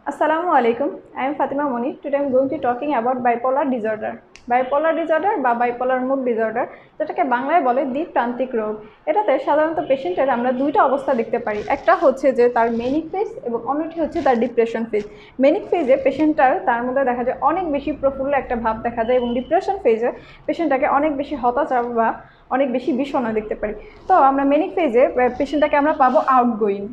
Assalamu alaikum. I am Fatima Moni. Today I am going to talking about bipolar disorder. Bipolar disorder বা bipolar mood disorder যেটাকে বাংলায় বলে দ্বিপ্রান্তিক রোগ। এটাতে সাধারণত পেশেন্টের আমরা দুইটা অবস্থা দেখতে পারি। একটা হচ্ছে যে তার মেনিক ফেজ এবং অন্যটি হচ্ছে তার ডিপ্রেশন ফেজ। মেনিক ফেজে পেশেন্টটার তার মধ্যে দেখা যায় অনেক বেশি প্রফুল্ল একটা ভাব দেখা যায় এবং ডিপ্রেশন ফেজে পেশেন্টটাকে অনেক বেশি হতাশা বা অনেক বেশি বিষণ্ণ দেখতে পারি। তো আমরা মেনিক ফেজে পেশেন্টটাকে আমরা পাবো আউটগোয়িং।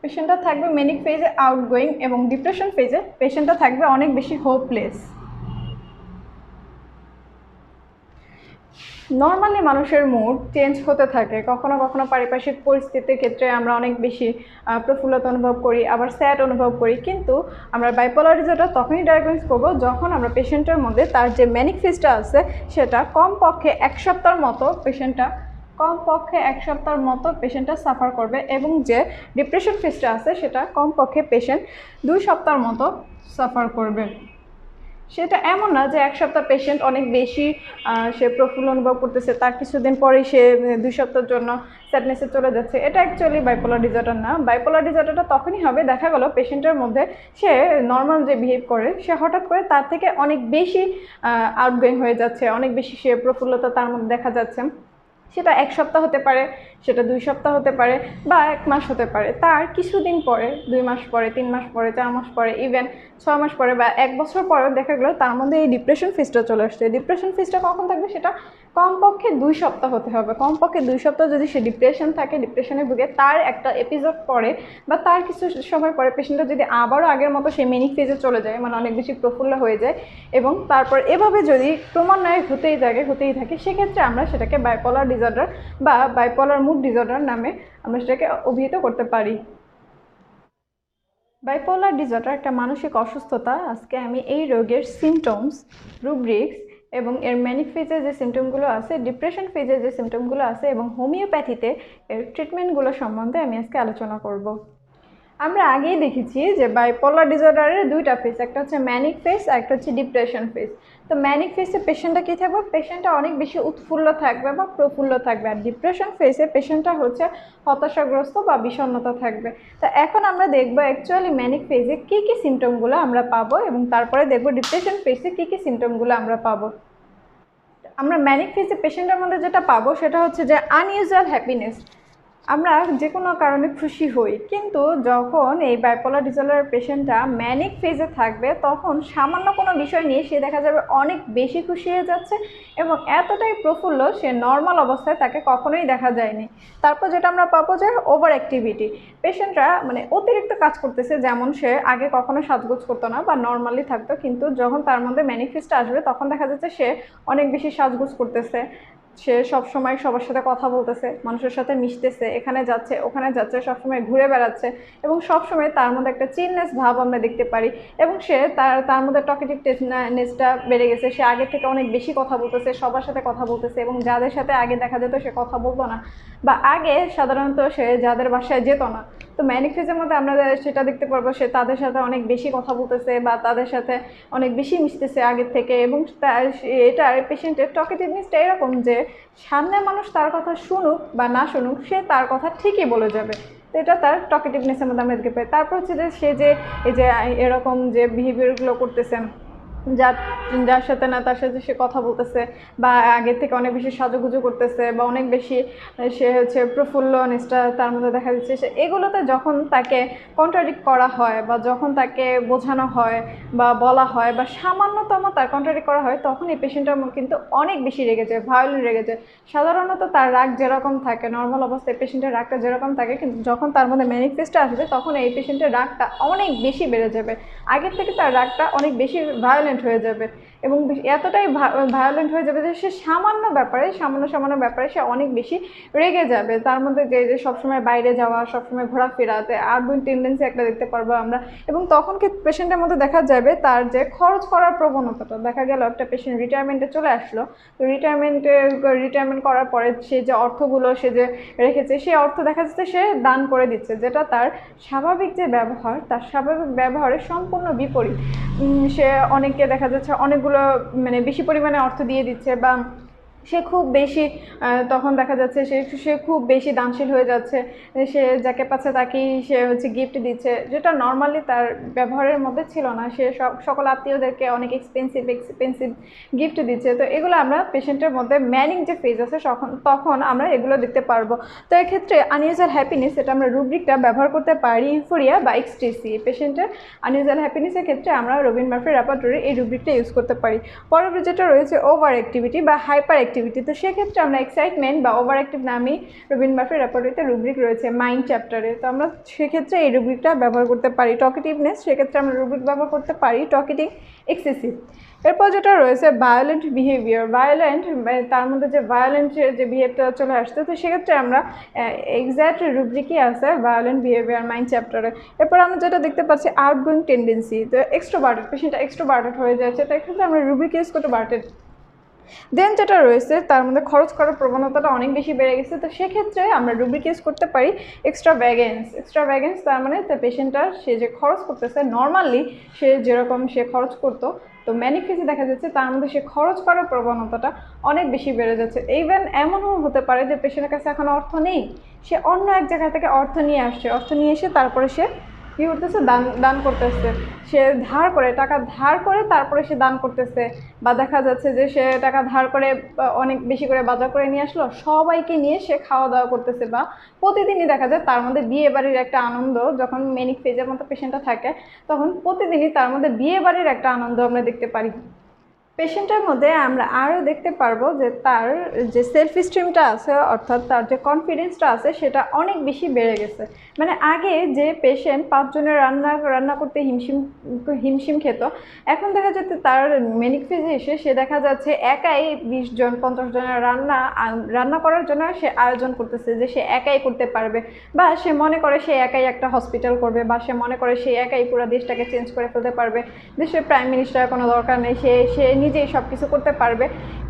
পেশেন্টটা থাকবে মেনিক ফেজে আউটগোয়িং এবং ডিপ্রেশন ফেজে পেশেন্টটা থাকবে অনেক বেশি হোপলেস। নর্মালি মানুষের মুড চেঞ্জ হতে থাকে, কখনো কখনো পারিপার্শ্বিক পরিস্থিতির ক্ষেত্রে আমরা অনেক বেশি প্রফুল্লতা অনুভব করি, আবার স্যাড অনুভব করি। কিন্তু আমরা বাইপোলার ডিসঅর্ডার তখনই ডায়াগনোজ করবো যখন আমরা পেশেন্টের মধ্যে তার যে ম্যানিক ফেজটা আছে সেটা কমপক্ষে এক সপ্তাহের মতো পেশেন্টটা সাফার করবে এবং যে ডিপ্রেশন ফেজটা আছে সেটা কমপক্ষে পেশেন্ট 2 সপ্তাহের মতো সাফার করবে। সেটা এমন না যে এক সপ্তাহ পেশেন্ট অনেক বেশি সে প্রফুল্ল অনুভব করতেছে, তার কিছুদিন পরেই সে 2 সপ্তাহের জন্য স্যাডনেসে চলে যাচ্ছে। এটা অ্যাকচুয়ালি বাইপোলার ডিসঅর্ডার না। বাইপোলার ডিসঅর্ডারটা তখনই হবে দেখা গেল পেশেন্টের মধ্যে সে নর্মাল যে বিহেভ করে সে হঠাৎ করে তার থেকে অনেক বেশি আউটগোয়িং হয়ে যাচ্ছে, অনেক বেশি সে প্রফুল্লতা তার মধ্যে দেখা যাচ্ছে। সেটা 1 সপ্তাহ হতে পারে, সেটা 2 সপ্তাহ হতে পারে বা 1 মাস হতে পারে। তার কিছুদিন পরে 2 মাস পরে, 3 মাস পরে, 4 মাস পরে, ইভেন 6 মাস পরে বা 1 বছর পরেও দেখা গেলো তার মধ্যে এই ডিপ্রেশন ফেজটা চলে আসছে। ডিপ্রেশন ফেজটা কখন থাকবে সেটা কমপক্ষে 2 সপ্তাহ হতে হবে। কমপক্ষে 2 সপ্তাহ যদি সে ডিপ্রেশন থাকে, ডিপ্রেশনে ভুগে তার একটা এপিসোড পরে বা তার কিছু সময় পরে পেশেন্টটা যদি আবারও আগের মতো সে মেনিক ফেজে চলে যায়, মানে অনেক বেশি প্রফুল্ল হয়ে যায় এবং তারপর এভাবে যদি ক্রমান্বয়ে হতেই থাকে সেক্ষেত্রে আমরা সেটাকে বাইপোলার ডিসঅর্ডার বা বাইপোলার মুড ডিসঅর্ডার নামে আমরা সেটাকে অভিহিত করতে পারি। বাইপোলার ডিসঅর্ডার একটা মানসিক অসুস্থতা। আজকে আমি এই রোগের সিমটমস, রুব্রিক্স এবং এর ম্যানিক ফেজে যে সিমটমগুলো আছে, ডিপ্রেশন ফেজে যে সিমটমগুলো আছে এবং হোমিওপ্যাথিতে এর ট্রিটমেন্টগুলো সম্বন্ধে আমি আজকে আলোচনা করব। আমরা আগেই দেখেছি যে বাইপোলার ডিসঅর্ডারের 2টা ফেজ, একটা হচ্ছে ম্যানিক ফেজ আর একটা হচ্ছে ডিপ্রেশন ফেজ। তো ম্যানিক ফেজে পেশেন্টটা কী থাকবে, পেশেন্টটা অনেক বেশি উৎফুল্ল থাকবে বা প্রফুল্ল থাকবে, আর ডিপ্রেশন ফেজে পেশেন্টটা হচ্ছে হতাশাগ্রস্ত বা বিষণ্ণতা থাকবে। তো এখন আমরা দেখবো অ্যাকচুয়ালি ম্যানিক ফেজে কী কী সিমটমগুলো আমরা পাবো এবং তারপরে দেখবো ডিপ্রেশন ফেজে কী কী সিমটমগুলো আমরা পাবো। আমরা ম্যানিক ফেজে পেশেন্টের মধ্যে যেটা পাবো সেটা হচ্ছে যে আনইউজুয়াল হ্যাপিনেস। আমরা যে কোনো কারণে খুশি হই, কিন্তু যখন এই বাইপোলার ডিসঅর্ডার পেশেন্টটা ম্যানিক ফেজে থাকবে তখন সামান্য কোনো বিষয় নিয়ে সে দেখা যাবে অনেক বেশি খুশি হয়ে যাচ্ছে এবং এতটাই প্রফুল্ল সে নর্মাল অবস্থায় তাকে কখনোই দেখা যায়নি। তারপর যেটা আমরা পাবো যে ওভার অ্যাক্টিভিটি, পেশেন্টরা মানে অতিরিক্ত কাজ করতেছে, যেমন সে আগে কখনো সাজগোজ করতো না বা নর্মালি থাকতো, কিন্তু যখন তার মধ্যে ম্যানিক ফেজটা আসবে তখন দেখা যাচ্ছে সে অনেক বেশি সাজগোজ করতেছে, সে সবসময় সবার সাথে কথা বলতেছে, মানুষের সাথে মিশতেছে, এখানে যাচ্ছে ওখানে যাচ্ছে, সবসময় ঘুরে বেড়াচ্ছে এবং সবসময় তার মধ্যে একটা চিলনেস ভাব আমরা দেখতে পারি এবং সে তার মধ্যে টকেটিভনেসটা বেড়ে গেছে। সে আগের থেকে অনেক বেশি কথা বলতেছে, সবার সাথে কথা বলতেছে এবং যাদের সাথে আগে দেখা যেত সে কথা বলতো না বা আগে সাধারণত সে যাদের বাসায় যেত না, তো ম্যানিক ফেজের মধ্যে আমরা সেটা দেখতে পারবো সে তাদের সাথে অনেক বেশি কথা বলতেছে বা তাদের সাথে অনেক বেশি মিশতেছে আগের থেকে এবং এটার পেশেন্টের টকেটিভনেসটা এরকম যে সামনে মানুষ তার কথা শুনুক বা না শুনুক সে তার কথা ঠিকই বলে যাবে। তো এটা তার টকেটিভনেসের মধ্যে আমরা দেখতে পাই। তারপর হচ্ছে যে সে যে এই যে এরকম যে বিহেভিয়ারগুলো করতেছে, যার সাথে না তার সাথে সে কথা বলতেছে বা আগের থেকে অনেক বেশি সাজুগুজু করতেছে বা অনেক বেশি সে হচ্ছে প্রফুল্লনেসটা তার মধ্যে দেখা যাচ্ছে, সে এগুলোতে যখন তাকে কন্ট্রাডিক্ট করা হয় বা যখন তাকে বোঝানো হয় বা বলা হয় বা সামান্যতম তার কন্ট্রাডিক্ট করা হয় তখন এই পেশেন্টটা কিন্তু অনেক বেশি রেগে যায়, ভায়োলেন্ট রেগে যায়। সাধারণত তার রাগ যেরকম থাকে, নর্মাল অবস্থায় পেশেন্টের রাগটা যেরকম থাকে, কিন্তু যখন তার মধ্যে ম্যানিক ফেজটা আসবে তখন এই পেশেন্টের রাগটা অনেক বেশি বেড়ে যাবে, আগের থেকে তার রাগটা অনেক বেশি ভায়োলেন্ট হয়ে যাবে এবং এতটাই ভায়োলেন্ট হয়ে যাবে যে সে সামান্য ব্যাপারে সে অনেক বেশি রেগে যাবে। তার মধ্যে যে সবসময় বাইরে যাওয়া, সবসময় ঘোরাফেরাতে আরবান টেন্ডেন্সি একটা দেখতে পারবো আমরা এবং তখন কি পেশেন্টের মধ্যে দেখা যাবে তার যে খরচ করার প্রবণতাটা, দেখা গেল একটা পেশেন্ট রিটায়ারমেন্টে চলে আসলো, তো রিটায়ারমেন্ট করার পরে সে যে অর্থগুলো সে যে রেখেছে সেই অর্থ দেখা যাচ্ছে সে দান করে দিচ্ছে, যেটা তার স্বাভাবিক যে ব্যবহার তার স্বাভাবিক ব্যবহারের সম্পূর্ণ বিপরীত। সে অনেককে দেখা যাচ্ছে অনেকগুলো মানে বেশি পরিমাণে অর্থ দিয়ে দিচ্ছে বা সে খুব বেশি তখন দেখা যাচ্ছে সে খুব বেশি দানশীল হয়ে যাচ্ছে, সে যাকে পাচ্ছে তাকেই সে হচ্ছে গিফট দিচ্ছে, যেটা নর্মালি তার ব্যবহারের মধ্যে ছিল না। সে সকল আত্মীয়দেরকে অনেক এক্সপেন্সিভ গিফট দিচ্ছে। তো এগুলো আমরা পেশেন্টের মধ্যে ম্যানিক যে ফেজ আছে তখন আমরা এগুলো দেখতে পারবো। তো এক্ষেত্রে আনইউজুয়াল হ্যাপিনেস, এটা আমরা রুব্রিকটা ব্যবহার করতে পারি ইউফোরিয়া বা এক্সটেসি। পেশেন্টের আনইউজুয়াল হ্যাপিনেসের ক্ষেত্রে আমরা রবিন মার্ফি রেপার্টরি এই রুব্রিকটা ইউজ করতে পারি। পরবর্তী যেটা রয়েছে ওভার অ্যাক্টিভিটি বা হাইপার অ্যাক্টিভিটি। তো সেক্ষেত্রে আমরা এক্সাইটমেন্ট বা ওভার অ্যাক্টিভ নামে রবিন মার্ফি রেপার্টরিতে রুব্রিক রয়েছে মাইন্ড চ্যাপ্টারে। তো আমরা সেক্ষেত্রে এই রুব্রিকটা ব্যবহার করতে পারি। টকেটিভনেস, সেক্ষেত্রে আমরা রুব্রিক ব্যবহার করতে পারি টকেটিভ এক্সেসিভ। এরপর যেটা রয়েছে ভায়োলেন্ট বিহেভিয়ার, ভায়োলেন্ট তার মধ্যে যে ভায়োলেন্টের যে বিহেভিয়ারটা চলে আসছে, তো সেক্ষেত্রে আমরা এক্স্যাক্ট রুব্রিকই আছে ভায়োলেন্ট বিহেভিয়ার মাইন্ড চ্যাপ্টারে। এরপর আমরা যেটা দেখতে পাচ্ছি আউটগোয়িং টেন্ডেন্সি, তো এক্সট্রোভার্টেড, পেশেন্টটা এক্সট্রোভার্টেড হয়ে যাচ্ছে, তো এক্ষেত্রে আমরা রুব্রিক ইউজ করতে পারতেন। দেন যেটা রয়েছে তার মধ্যে খরচ করার প্রবণতাটা অনেক বেশি বেড়ে গেছে, তো সেক্ষেত্রে আমরা রুব্রিক ইউজ করতে পারি এক্সট্রাভ্যাগেন্স। তার মানে পেশেন্টটার সে যে খরচ করতেছে নর্মালি সে যেরকম সে খরচ করতো, তো ম্যানিক ফেজে দেখা যাচ্ছে তার মধ্যে সে খরচ করার প্রবণতাটা অনেক বেশি বেড়ে যাচ্ছে। ইভেন এমনও হতে পারে যে পেশেন্টের কাছে এখন অর্থ নেই, সে অন্য এক জায়গা থেকে অর্থ নিয়ে আসছে, অর্থ নিয়ে এসে তারপরে সে কী করতেছে, দান করতেছে। সে টাকা ধার করে তারপরে সে দান করতেছে, বা দেখা যাচ্ছে যে সে টাকা ধার করে অনেক বেশি করে বাজার করে নিয়ে আসলো, সবাইকে নিয়ে সে খাওয়া দাওয়া করতেছে। বা প্রতিদিনই দেখা যায় তার মধ্যে বিয়ে বাড়ির একটা আনন্দ, যখন মেনিক ফেজের মতো পেশেন্টটা থাকে তখন প্রতিদিনই তার মধ্যে বিয়ে বাড়ির একটা আনন্দ আমরা দেখতে পারি। পেশেন্টের মধ্যে আমরা আরও দেখতে পারবো যে তার যে সেলফ স্টিমটা আছে, অর্থাৎ তার যে কনফিডেন্সটা আছে সেটা অনেক বেশি বেড়ে গেছে। মানে আগে যে পেশেন্ট 5 জনের রান্না করতে হিমশিম খেত, এখন দেখা যাচ্ছে তার মেনিক ফেজে এসে সে দেখা যাচ্ছে একাই 20 জন 50 জনের রান্না করার জন্য সে আয়োজন করতেছে, যে সে একাই করতে পারবে। বা সে মনে করে সে একাই একটা হসপিটাল করবে, বা সে মনে করে সে একাই পুরো দেশটাকে চেঞ্জ করে ফেলতে পারবে, দেশের প্রাইম মিনিস্টারের কোনো দরকার নেই, সে নিজেই সব কিছু করতে পারবে।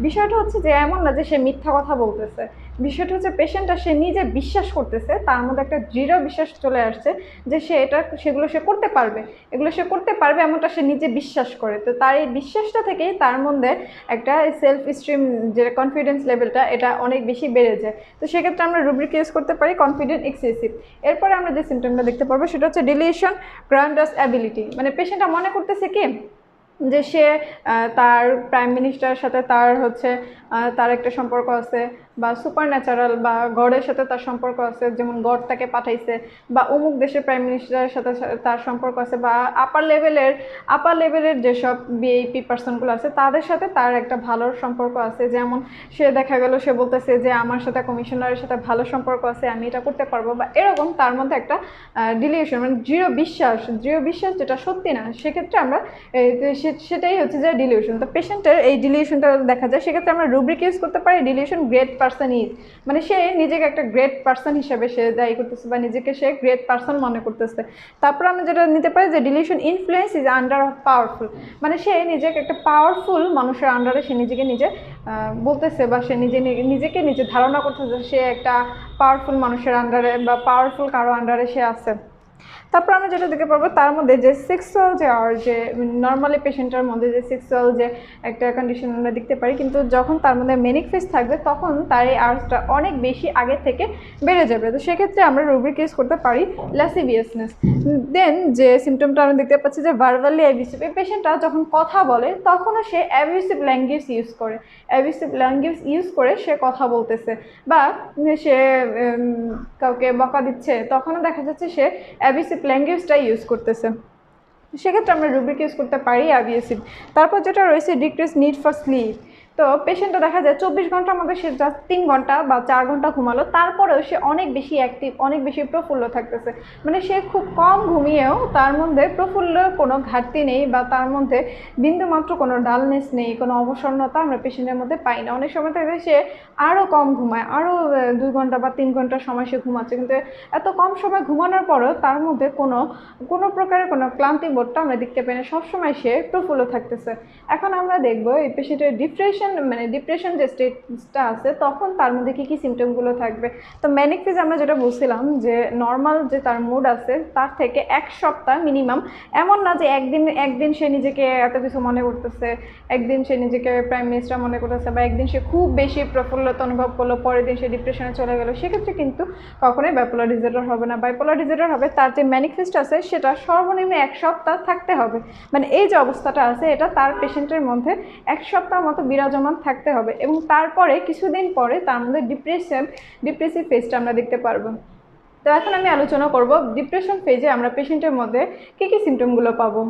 বিষয়টা হচ্ছে যে এমন না যে সে মিথ্যা কথা বলতেছে, বিষয়টা হচ্ছে পেশেন্টটা সে নিজে বিশ্বাস করতেছে, তার মধ্যে একটা দৃঢ় বিশ্বাস চলে আসছে যে সেগুলো সে করতে পারবে, এগুলো সে করতে পারবে, এমনটা সে নিজে বিশ্বাস করে। তো তার এই বিশ্বাসটা থেকেই তার মধ্যে একটা সেলফ স্টিম যে কনফিডেন্স লেভেলটা এটা অনেক বেশি বেড়ে যায়। তো সেক্ষেত্রে আমরা রুব্রিক ইউজ করতে পারি কনফিডেন্ট এক্সেসিভ। এরপরে আমরা যে সিমটমটা দেখতে পারবো সেটা হচ্ছে ডিলিউশন গ্র্যান্ডাস অ্যাবিলিটি। মানে পেশেন্টটা মনে করতেছে কি যে সে তার প্রাইম মিনিস্টারের সাথে তার একটা সম্পর্ক আছে, বা সুপার ন্যাচারাল বা গডের সাথে তার সম্পর্ক আছে, যেমন গড তাকে পাঠাইছে, বা অমুক দেশের প্রাইম মিনিস্টারের সাথে তার সম্পর্ক আছে, বা আপার লেভেলের যেসব ভিআইপি পার্সনগুলো আছে তাদের সাথে তার একটা ভালো সম্পর্ক আছে। যেমন সে দেখা গেল সে বলতেছে যে আমার সাথে কমিশনারের সাথে ভালো সম্পর্ক আছে, আমি এটা করতে পারবো, বা এরকম তার মধ্যে একটা ডিলিউশন, মানে দৃঢ় বিশ্বাস যেটা সত্যি না, সেক্ষেত্রে আমরা সেটাই হচ্ছে যে ডিলিউশন। তো পেশেন্টের এই ডিলিউশনটা দেখা যায়, সেক্ষেত্রে আমরা রুব্রিক ইউজ করতে পারি ডিলিউশন গ্রেট পার্সন ইজ। মানে সে নিজেকে একটা গ্রেট পার্সন হিসেবে সে দায়ী করতেছে, বা নিজেকে সে গ্রেট পার্সন মনে করতেছে। তারপর আমরা যেটা নিতে পারি যে dilution influence is under powerful. মানে সে নিজেকে একটা পাওয়ারফুল মানুষের আন্ডারে সে নিজেকে বলতেছে, বা সে নিজে ধারণা করতেছে সে একটা পাওয়ারফুল মানুষের আন্ডারে বা পাওয়ারফুল কারো আন্ডারে সে আছে। তারপর আমরা যেটা দেখতে পারবো তার মধ্যে যে সেক্সুয়াল যে নর্মালি পেশেন্টের মধ্যে যে সেক্সুয়াল যে একটা কন্ডিশন আমরা দেখতে পারি, কিন্তু যখন তার মধ্যে মেনিক ফেজ থাকবে তখন তার এই আর্জটা অনেক বেশি আগের থেকে বেড়ে যাবে। তো সেক্ষেত্রে আমরা রুব্রিক ইউজ করতে পারি ল্যাসিভিয়াসনেস। দেন যে সিমটমটা আমরা দেখতে পাচ্ছি যে ভার্বালি অ্যাবিউসিভ। এই পেশেন্টটা যখন কথা বলে তখনও সে অ্যাবিউসিভ ল্যাঙ্গুয়েজ ইউজ করে সে কথা বলতেছে, বা সে কাউকে বকা দিচ্ছে, তখনও দেখা যাচ্ছে সে অ্যাবিউসিভ ল্যাঙ্গুয়েজটা ইউজ করতেছে। সেক্ষেত্রে আমরা রুব্রিক ইউজ করতে পারি অ্যাবিউসিভ। তারপর যেটা রয়েছে ডিক্রিজ নিড ফর স্লিপ। তো পেশেন্টটা দেখা যায় 24 ঘন্টার মধ্যে সে জাস্ট 3 ঘন্টা বা 4 ঘন্টা ঘুমালো, তারপরেও সে অনেক বেশি অ্যাক্টিভ, অনেক বেশি প্রফুল্ল থাকতেছে। মানে সে খুব কম ঘুমিয়েও তার মধ্যে প্রফুল্লের কোনো ঘাটতি নেই, বা তার মধ্যে বিন্দুমাত্র কোনো ডালনেস নেই, কোনো অবসন্নতা আমরা পেশেন্টের মধ্যে পাই না। অনেক সময় থাকে সে আরও কম ঘুমায়, আরও 2 ঘন্টা বা 3 ঘন্টা সময় সে ঘুমাচ্ছে, কিন্তু এত কম সময় ঘুমানোর পরেও তার মধ্যে কোনো প্রকারের কোনো ক্লান্তি বোধটা আমরা দেখতে পাই না, সবসময় সে প্রফুল্ল থাকতেছে। এখন আমরা দেখবো এই পেশেন্টের ডিপ্রেশন ডিপ্রেশন যে স্টেজটা আছে তখন তার মধ্যে কী কী সিমটমগুলো থাকবে। তো ম্যানিক ফেজ আমরা যেটা বলছিলাম যে নর্মাল যে তার মুড আছে তার থেকে 1 সপ্তাহ মিনিমাম, এমন না যে একদিন সে নিজেকে এত কিছু মনে করতেছে, একদিন সে নিজেকে প্রাইম মিনিস্টার মনে করতেছে, বা একদিন সে খুব বেশি প্রফুল্লতা অনুভব করলো, পরের দিন সে ডিপ্রেশনে চলে গেল, সেক্ষেত্রে কিন্তু কখনোই বাইপোলার ডিসঅর্ডার হবে না। বাইপোলার ডিসঅর্ডার হবে তার যে ম্যানিক ফেজটা আছে সেটা সর্বনিম্ন 1 সপ্তাহ থাকতে হবে, মানে এই যে অবস্থাটা আছে এটা তার পেশেন্টের মধ্যে 1 সপ্তাহ মতো বিরাজমান থাকতে হবে, এবং তারপরে কিছুদিন পরে তার মধ্যে ডিপ্রেসিভ ফেজটা আমরা দেখতে পারবো। তো এখন আমি আলোচনা করব ডিপ্রেশন ফেজে আমরা পেশেন্টের মধ্যে কী কী সিমটমগুলো পাবো।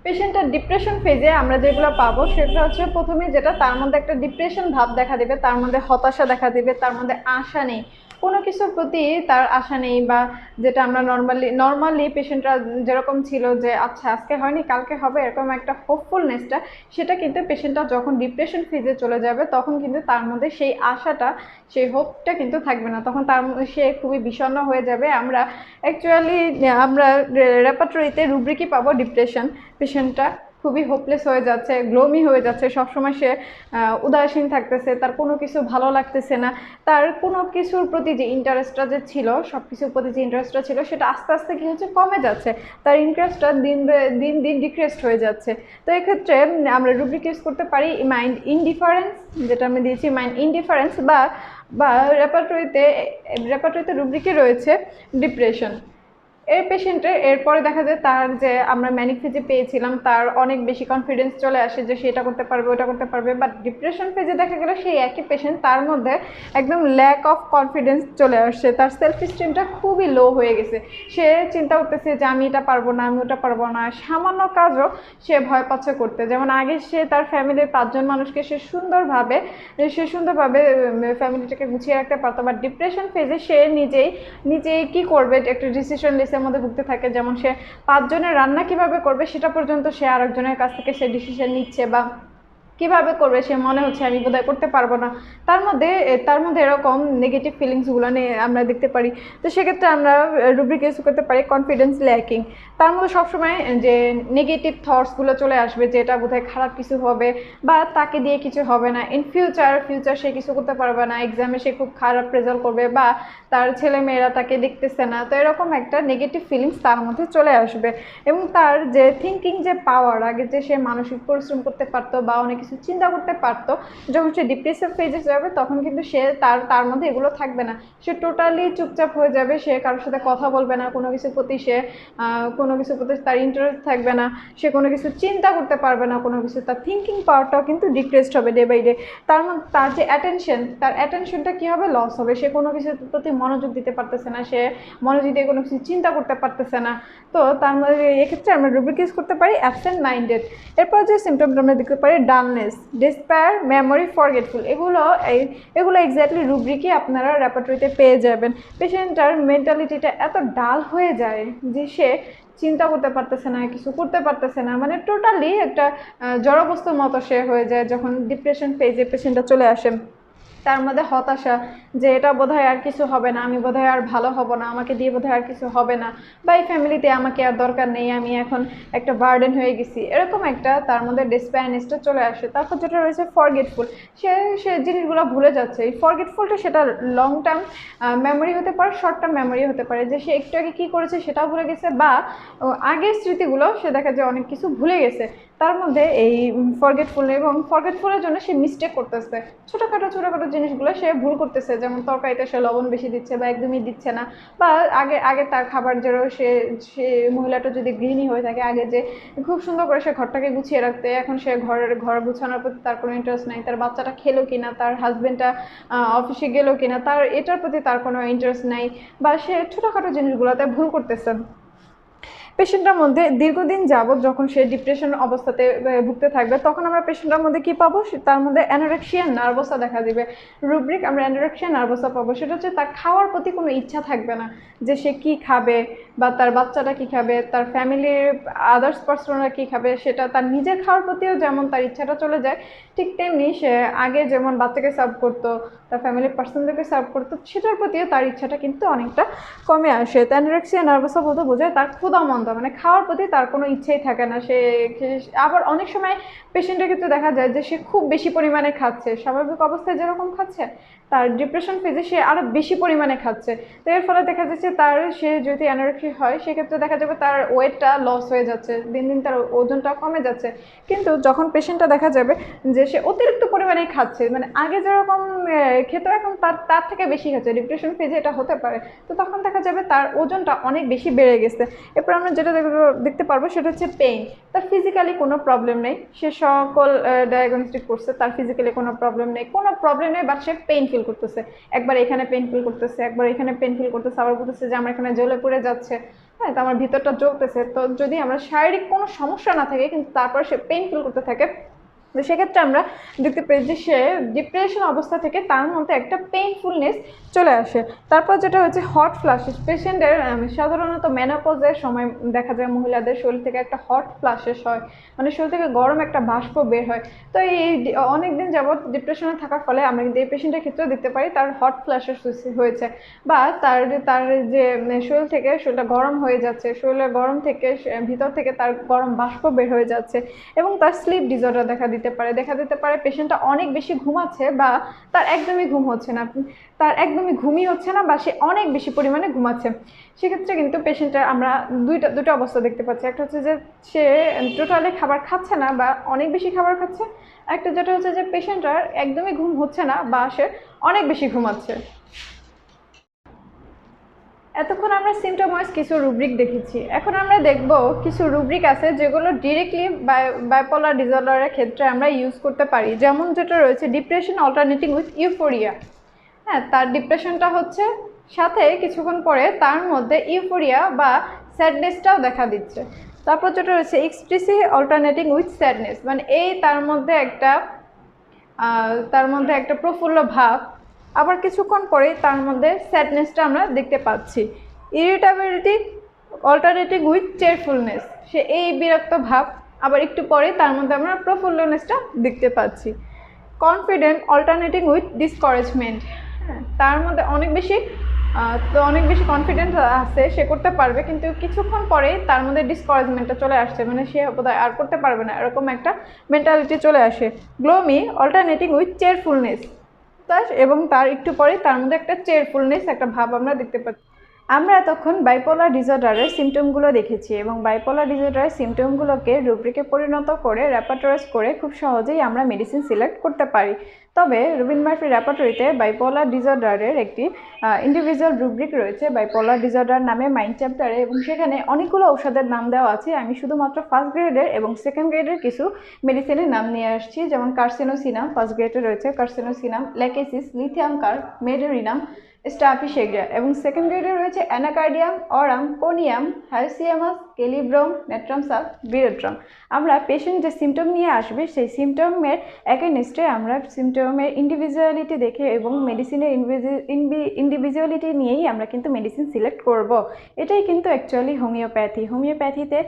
পেশেন্টের ডিপ্রেশন ফেজে আমরা যেগুলো পাবো সেটা হচ্ছে প্রথমে যেটা তার মধ্যে একটা ডিপ্রেশন ভাব দেখা দেবে, তার মধ্যে হতাশা দেখা দেবে, তার মধ্যে আশা নেই, কোনো কিছুর প্রতি তার আশা নেই, বা যেটা আমরা নর্মালি পেশেন্টরা যেরকম ছিল যে আচ্ছা আজকে হয়নি কালকে হবে, এরকম একটা হোপফুলনেসটা, সেটা কিন্তু পেশেন্টটা যখন ডিপ্রেশন ফেজে চলে যাবে তখন কিন্তু তার মধ্যে সেই আশাটা, সেই হোপটা কিন্তু থাকবে না, তখন সে খুবই বিষণ্ণ হয়ে যাবে। আমরা রেপার্টরিতে রুব্রিকই পাবো ডিপ্রেশন, পেশেন্টটা খুবই হোপলেস হয়ে যাচ্ছে, গ্লোমি হয়ে যাচ্ছে, সবসময় সে উদাসীন থাকতেছে, তার কোনো কিছু ভালো লাগতেছে না, তার কোনো কিছুর প্রতি যে ইন্টারেস্টটা যে ছিল, সব কিছুর প্রতি যে ইন্টারেস্টটা ছিল সেটা আস্তে আস্তে কী হচ্ছে, কমে যাচ্ছে, তার ইন্টারেস্টটা দিন দিন ডিক্রিজড হয়ে যাচ্ছে। তো এক্ষেত্রে আমরা রুব্রিক ইউজ করতে পারি মাইন্ড ইনডিফারেন্স, যেটা আমি দিয়েছি মাইন্ড ইনডিফারেন্স, বা রেপার্টরিতে রুব্রিকে রয়েছে ডিপ্রেশন। এই পেশেন্টের এরপরে দেখা যায় তার যে আমরা ম্যানিক ফেজে পেয়েছিলাম তার অনেক বেশি কনফিডেন্স চলে আসে যে সে এটা করতে পারবে ওটা করতে পারবে, বাট ডিপ্রেশন ফেজে দেখা গেল সেই একই পেশেন্ট তার মধ্যে একদম ল্যাক অফ কনফিডেন্স চলে আসছে, তার সেলফ স্টিমটা খুবই লো হয়ে গেছে, সে চিন্তা করতেছে যে আমি এটা পারবো না, আমি ওটা পারবো না, সামান্য কাজও সে ভয় পাচ্ছে করতে। যেমন আগে সে তার ফ্যামিলির 5 জন মানুষকে সে সুন্দরভাবে ফ্যামিলিটাকে গুছিয়ে রাখতে পারতো, বাট ডিপ্রেশন ফেজে সে নিজেই কি করবে একটা ডিসিশন লিস্টের মধ্যে ভুগতে থাকে, যেমন সে 5 জনের রান্না কিভাবে করবে সেটা পর্যন্ত সে আরেকজনের কাছ থেকে সে ডিসিশন নিচ্ছে, বা কিভাবে করবে সে মনে হচ্ছে আমি বোধহয় করতে পারবো না, তার মধ্যে এরকম নেগেটিভ ফিলিংসগুলো নিয়ে আমরা দেখতে পারি। তো সেক্ষেত্রে আমরা রুব্রিক ইউজ করতে পারি কনফিডেন্স ল্যাকিং, তার মধ্যে সবসময় যে নেগেটিভ থটসগুলো চলে আসবে যে এটা বোধহয় খারাপ কিছু হবে, বা তাকে দিয়ে কিছু হবে না, ইন ফিউচার সে কিছু করতে পারবে না, এক্সামে সে খুব খারাপ রেজাল্ট করবে, বা তার ছেলেমেয়েরা তাকে দেখতেছে না, তো এরকম একটা নেগেটিভ ফিলিংস তার মধ্যে চলে আসবে। এবং তার যে থিঙ্কিং যে পাওয়ার, আগে যে সে মানসিক পরিশ্রম করতে পারতো বা অনেক কিছু চিন্তা করতে পারতো, যখন সে ডিপ্রেসিভ ফেজে যাবে তখন কিন্তু সে তার মধ্যে এগুলো থাকবে না, সে টোটালি চুপচাপ হয়ে যাবে, সে কারোর সাথে কথা বলবে না, কোনো কিছুর প্রতি তার ইন্টারেস্ট থাকবে না, সে কোনো কিছু চিন্তা করতে পারবে না, কোনো কিছু তার থিঙ্কিং পাওয়ারটাও কিন্তু ডিক্রিজড হবে ডে বাই ডে। তার যে অ্যাটেনশনটা কী হবে, লস হবে, সে কোনো কিছুর প্রতি মনোযোগ দিতে পারতেছে না, সে মনোযোগ দিয়ে কোনো কিছু চিন্তা করতে পারতেছে না। তো তার মধ্যে এক্ষেত্রে আমরা রুব্রিক ইউজ করতে পারি অ্যাবসেন্ট মাইন্ডেড। এরপর যে সিমটমটা আমরা দেখতে পারি ডালনেস, ডেসপায়ার, মেমোরি, ফরগেটফুল, এগুলো এক্স্যাক্টলি রুব্রিকই আপনারা রেপার্টরিতে পেয়ে যাবেন। পেশেন্টটার মেন্টালিটিটা এত ডাল হয়ে যায় যে সে চিন্তা করতে পারতেছে না, কিছু করতে পারতেছে না, মানে টোটালি একটা জড়বস্তুর মতো সে হয়ে যায় যখন ডিপ্রেশন ফেজে পেশেন্টটা চলে আসে। তার মধ্যে হতাশা যে এটা বোধহয় আর কিছু হবে না, আমি বোধহয় আর ভালো হব না, আমাকে দিয়ে বোধহয় আর কিছু হবে না, বা এই ফ্যামিলিতে আমাকে আর দরকার নেই, আমি এখন একটা বার্ডেন হয়ে গেছি, এরকম একটা তার মধ্যে ডেসপায়ারনেসটা চলে আসে। তারপর যেটা রয়েছে ফরগেটফুল, সে জিনিসগুলো ভুলে যাচ্ছে। এই ফরগেটফুলটা সেটা লং টার্ম মেমোরি হতে পারে, শর্ট টার্ম মেমোরি হতে পারে, যে সে একটু আগে কী করেছে সেটাও ভুলে গেছে, বা আগের স্মৃতিগুলো সে দেখা যায় অনেক কিছু ভুলে গেছে। তার মধ্যে এই ফরগেটফুলের জন্য সে মিস্টেক করতেছে, ছোটোখাটো জিনিসগুলো সে ভুল করতেছে, যেমন তরকারিতে সে লবণ বেশি দিচ্ছে বা একদমই দিচ্ছে না, বা আগে তার খাবার যেরো সে মহিলাটা যদি গৃহিণী হয়ে থাকে, আগে যে খুব সুন্দর করে সে ঘরটাকে গুছিয়ে রাখতে, এখন সে ঘর গুছানোর প্রতি তার কোনো ইন্টারেস্ট নাই, তার বাচ্চাটা খেলো কিনা, তার হাজবেন্ডটা অফিসে গেলো কিনা, তার এটার প্রতি তার কোনো ইন্টারেস্ট নাই, বা সে ছোটোখাটো জিনিসগুলোতে ভুল করতেছে। পেশেন্টের মধ্যে দীর্ঘদিন যাবৎ যখন সে ডিপ্রেশন অবস্থাতে ভুগতে থাকবে তখন আমরা পেশেন্টের মধ্যে কী পাবো, তার মধ্যে অ্যানোরেক্সিয়া নার্ভাসা দেখা দিবে। আমরা অ্যানোরেক্সিয়া নার্ভাসা পাবো, সেটা হচ্ছে তার খাওয়ার প্রতি কোনো ইচ্ছা থাকবে না, যে সে কী খাবে, বা তার বাচ্চাটা কী খাবে, তার ফ্যামিলির আদার্স পার্সনরা কী খাবে, সেটা তার নিজের খাওয়ার প্রতিও যেমন তার ইচ্ছাটা চলে যায়, ঠিক তেমনি সে আগে যেমন বাচ্চাকে সার্ভ করতো, তার ফ্যামিলির পার্সনদেরকে সার্ভ করতো, সেটার প্রতিও তার ইচ্ছাটা কিন্তু অনেকটা কমে আসে। তো অ্যানোরেক্সিয়া নার্ভাসা বলতে বোঝায় তার ক্ষুধামন্দা, মানে খাওয়ার প্রতি তার কোনো ইচ্ছেই থাকে না। সে আবার অনেক সময় পেশেন্টের ক্ষেত্রে দেখা যায় যে সে খুব বেশি পরিমাণে খাচ্ছে, স্বাভাবিক অবস্থায় যেরকম খাচ্ছে তার ডিপ্রেশন ফেজে সে আরও বেশি পরিমাণে খাচ্ছে। তো এর ফলে দেখা যাচ্ছে তার, সে যদি অ্যানোরেক্সিয়া হয় সেক্ষেত্রে দেখা যাবে তার ওয়েটটা লস হয়ে যাচ্ছে, দিন দিন তার ওজনটা কমে যাচ্ছে। কিন্তু যখন পেশেন্টটা দেখা যাবে যে সে অতিরিক্ত পরিমাণে খাচ্ছে, মানে আগে যেরকম খেত এখন তার থেকে বেশি খাচ্ছে, ডিপ্রেশন ফেজে এটা হতে পারে, তো তখন দেখা যাবে তার ওজনটা অনেক বেশি বেড়ে গেছে। এরপর আমরা যেটা দেখতে পারবো সেটা হচ্ছে পেইন। তার ফিজিক্যালি কোনো প্রবলেম নেই, সে সকল ডায়াগনস্টিক করছে, তার ফিজিক্যালি কোনো প্রবলেম নেই, বাট সে পেইন ফিল করতেছে, একবার এখানে পেইন ফিল করতেছে, একবার এখানে পেইন ফিল করতেছে, আবার বলতেছে যে আমার এখানে জ্বলে পড়ে যাচ্ছে, হ্যাঁ, তো আমার ভিতরটা জ্বলতেছে। তো যদি আমরা শারীরিক কোনো সমস্যা না থাকে কিন্তু তারপর সে পেইন ফিল করতে থাকে, তো সেক্ষেত্রে আমরা দেখতে পাই যে সে ডিপ্রেশন অবস্থা থেকে তার মধ্যে একটা পেইনফুলনেস চলে আসে। তারপর যেটা হচ্ছে হট ফ্লাশেস, পেশেন্টের সাধারণত মেনোপজের সময় দেখা যায় মহিলাদের শরীর থেকে একটা হট ফ্লাশেস হয়, মানে শরীর থেকে গরম একটা বাষ্প বের হয়। তো এই অনেকদিন যাবৎ ডিপ্রেশনে থাকার ফলে আমরা কিন্তু এই পেশেন্টের ক্ষেত্রেও দেখতে পারি তার হট ফ্লাশেস হয়েছে, বা তার যে শরীরটা গরম হয়ে যাচ্ছে, শরীরের গরম থেকে ভিতর থেকে তার গরম বাষ্প বের হয়ে যাচ্ছে, এবং তার স্লিপ ডিসঅর্ডার দেখা দিতে পারে পেশেন্টটা অনেক বেশি ঘুমাচ্ছে বা তার একদমই ঘুম হচ্ছে না, তার একদমই ঘুমই হচ্ছে না, বা সে অনেক বেশি পরিমাণে ঘুমাচ্ছে। সেক্ষেত্রে কিন্তু পেশেন্টের আমরা দুটো অবস্থা দেখতে পাচ্ছি, একটা হচ্ছে যে সে টোটালি খাবার খাচ্ছে না বা অনেক বেশি খাবার খাচ্ছে, একটা যেটা হচ্ছে যে পেশেন্টার একদমই ঘুম হচ্ছে না বা সে অনেক বেশি ঘুমাচ্ছে। এতক্ষণ আমরা সিমটম ওয়াইজ কিছু রুব্রিক দেখেছি, এখন আমরা দেখব কিছু রুব্রিক আছে যেগুলো ডিরেক্টলি বাইপোলার ডিসঅর্ডারের ক্ষেত্রে আমরা ইউজ করতে পারি। যেমন যেটা রয়েছে ডিপ্রেশন অল্টারনেটিং উইথ ইউফোরিয়া, হ্যাঁ, তার ডিপ্রেশনটা হচ্ছে, সাথে কিছুক্ষণ পরে তার মধ্যে ইউফোরিয়া বা স্যাডনেসটাও দেখা দিচ্ছে। তারপর যেটা রয়েছে এক্সপ্রেসি অল্টারনেটিং উইথ স্যাডনেস, মানে তার মধ্যে একটা প্রফুল্ল ভাব, আবার কিছুক্ষণ পরেই তার মধ্যে স্যাডনেসটা আমরা দেখতে পাচ্ছি। ইরিটেবিলিটি অল্টারনেটিং উইথ চেয়ারফুলনেস, সে এই বিরক্ত ভাব, আবার একটু পরেই তার মধ্যে আমরা প্রফুল্লনেসটা দেখতে পাচ্ছি। কনফিডেন্ট অল্টারনেটিং উইথ ডিসকারেজমেন্ট, তার মধ্যে অনেক বেশি কনফিডেন্স আছে, সে করতে পারবে, কিন্তু কিছুক্ষণ পরেই তার মধ্যে ডিসকারেজমেন্টটা চলে আসছে, মানে সে বোধহয় আর করতে পারবে না, এরকম একটা মেন্টালিটি চলে আসে। গ্লোমি অল্টারনেটিং উইথ চেয়ারফুলনেস, এবং তার একটু পরেই তার মধ্যে একটা চেয়ারফুলনেস, একটা ভাব আমরা দেখতে পাচ্ছি। আমরা এতক্ষণ বাইপোলার ডিসঅর্ডারের সিমটমগুলো দেখেছি, এবং বাইপোলার ডিসঅর্ডারের সিমটমগুলোকে রুব্রিকে পরিণত করে র্যাপাটরাইজ করে খুব সহজেই আমরা মেডিসিন সিলেক্ট করতে পারি। তবে রুবিন মার্ফি র্যাপাটরিতে বাইপোলার ডিসঅর্ডারের একটি ইন্ডিভিজুয়াল রুব্রিক রয়েছে বাইপোলার ডিসঅর্ডার নামে মাইন্ড চ্যাপ্টারে, এবং সেখানে অনেকগুলো ঔষধের নাম দেওয়া আছে। আমি শুধুমাত্র ফার্স্ট গ্রেডের এবং সেকেন্ড গ্রেডের কিছু মেডিসিনের নাম নিয়ে আসছি, যেমন কার্সিনোসিনাম ফার্স্ট গ্রেডে রয়েছে, কার্সিনোসিনাম, ল্যাকেসিস, লিথিয়াম কার, মেডোরিনাম, স্টাফিশেগ্রিয়া, এবং সেকেন্ড গ্রেডে রয়েছে অ্যানাকার্ডিয়াম, অরাম, কোনিয়াম, হাইসিয়ামাস, কেলিব্রম, নেট্রামসাল, বিরেট্রাম। আমরা পেশেন্ট যে সিমটম নিয়ে আসবে সেই সিমটমের এগেইনস্টে আমরা সিমটমের ইন্ডিভিজুয়ালিটি দেখে এবং মেডিসিনের ইন্ডিভিজুয়ালিটি নিয়েই আমরা কিন্তু মেডিসিন সিলেক্ট করব। এটাই কিন্তু অ্যাকচুয়ালি হোমিওপ্যাথিতে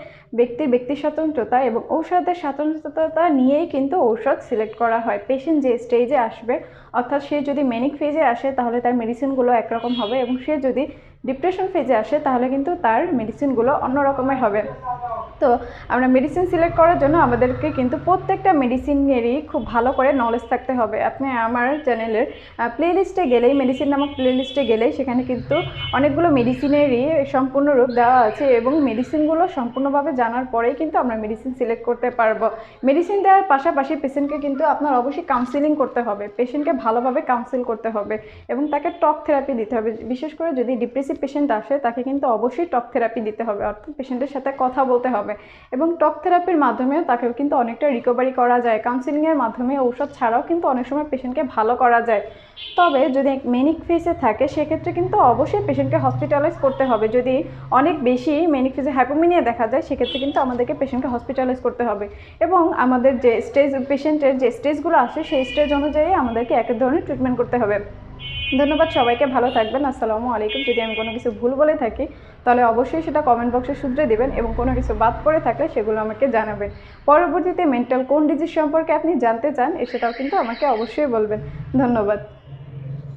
ব্যক্তি স্বতন্ত্রতা এবং ঔষধের স্বতন্ত্রতা নিয়েই কিন্তু ঔষধ সিলেক্ট করা হয়। পেশেন্ট যে স্টেজে আসবে, অর্থাৎ সে যদি ম্যানিক ফেজে আসে তাহলে তার মেডিসিনগুলো একরকম হবে, এবং সে যদি ডিপ্রেশন ফেজে আসে তাহলে কিন্তু তার মেডিসিনগুলো অন্য রকমের হবে। তো আমরা মেডিসিন সিলেক্ট করার জন্য আমাদেরকে কিন্তু প্রত্যেকটা মেডিসিনেরই খুব ভালো করে নলেজ থাকতে হবে। আপনি আমার চ্যানেলের প্লেলিস্টে গেলেই, মেডিসিন নামক প্লেলিস্টে গেলেই সেখানে কিন্তু অনেকগুলো মেডিসিনেরই সম্পূর্ণ রূপ দেওয়া আছে, এবং মেডিসিনগুলো সম্পূর্ণভাবে জানার পরেই কিন্তু আমরা মেডিসিন সিলেক্ট করতে পারবো। মেডিসিন দেওয়ার পাশাপাশি পেশেন্টকে কিন্তু আপনার অবশ্যই কাউন্সিলিং করতে হবে, পেশেন্টকে ভালোভাবে কাউন্সিল করতে হবে, এবং তাকে টক থেরাপি দিতে হবে। বিশেষ করে যদি ডিপ্রেসিভ পেশেন্ট আসে তাকে কিন্তু অবশ্যই টক থেরাপি দিতে হবে, অর্থাৎ পেশেন্টের সাথে কথা বলতে হবে, এবং টক থেরাপির মাধ্যমেও তাকেও কিন্তু অনেকটা রিকভারি করা যায়। কাউন্সিলিংয়ের মাধ্যমে ঔষধ ছাড়াও কিন্তু অনেক সময় পেশেন্টকে ভালো করা যায়। তবে যদি ম্যানিক ফেজে থাকে সেক্ষেত্রে কিন্তু অবশ্যই পেশেন্টকে হসপিটালাইজ করতে হবে। যদি অনেক বেশি ম্যানিক ফেজে হাইপোমিনিয়া দেখা যায় সেক্ষেত্রে কিন্তু আমাদেরকে পেশেন্টকে হসপিটালাইজ করতে হবে, এবং আমাদের যে পেশেন্টের যে স্টেজগুলো আসে সেই স্টেজ অনুযায়ী আমাদেরকে এক ধরনের ট্রিটমেন্ট করতে হবে। ধন্যবাদ সবাইকে, ভালো থাকবেন। আসসালামু আলাইকুম। যদি আমি কোনো কিছু ভুল বলে থাকি তাহলে অবশ্যই সেটা কমেন্ট বক্সে শুধরে দেবেন এবং কোনো কিছু বাদ পড়ে থাকলে সেগুলো আমাকে জানাবেন। পরবর্তীতে মেন্টাল কোন ডিজিজ সম্পর্কে আপনি জানতে চান সেটাও কিন্তু আমাকে অবশ্যই বলবেন। ধন্যবাদ।